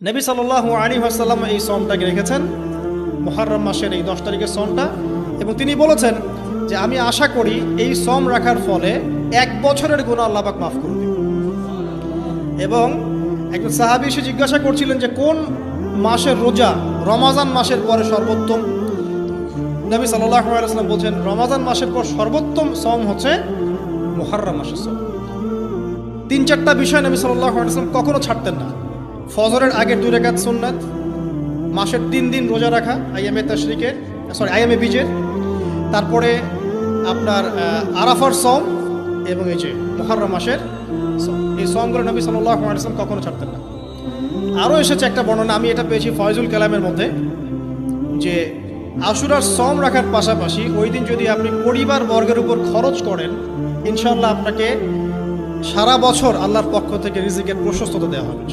নবী সাল্লাল্লাহু আলাইহি ওয়াসাল্লাম এই সওমটাকে রেখেছেন, মুহররম মাসের এই 10 তারিখের সওমটা, এবং তিনি বলেছেন যে আমি আশা করি এই সওম রাখার ফলে 1 বছরের গুনাহ আল্লাহ পাক মাফ করে দিবেন। এবং একজন সাহাবী এসে জিজ্ঞাসা করছিলেন যে কোন মাসের রোজা রমাজান মাসের পরে সর্বোত্তম। নবী সাল্লাল্লাহু আলাইহি ওয়াসাল্লাম বলছেন রমাজান মাসের পর সর্বোত্তম সওম হচ্ছে মুহররম মাসের সওম। 3-4টা বিষয় নবী সাল্লাল্লাহু আলাইহি ওয়াসাল্লাম কখনো ছাড়তেন না। ফজরের আগের 2 রাকাত সুন্নাত, মাসের 3 দিন রোজা রাখা আইয়ামে বীজের, তারপরে আপনার আরাফার সওম, এবং এই যে মুহররম মাসের সওম। এই সওমগুলো নবী সাল্লাল্লাহু আলাইহি ওয়াসাল্লাম কখনো ছাড়তেন না। আরও এসেছে একটা বর্ণনা, আমি এটা পেয়েছি ফয়জুল কালামের মধ্যে, যে আশুরার সওম রাখার পাশাপাশি ওই দিন যদি আপনি পরিবার বর্গের উপর খরচ করেন, ইনশাআল্লাহ আপনাকে সারা বছর আল্লাহর পক্ষ থেকে রিজিকের প্রশস্ততা দেওয়া হবে।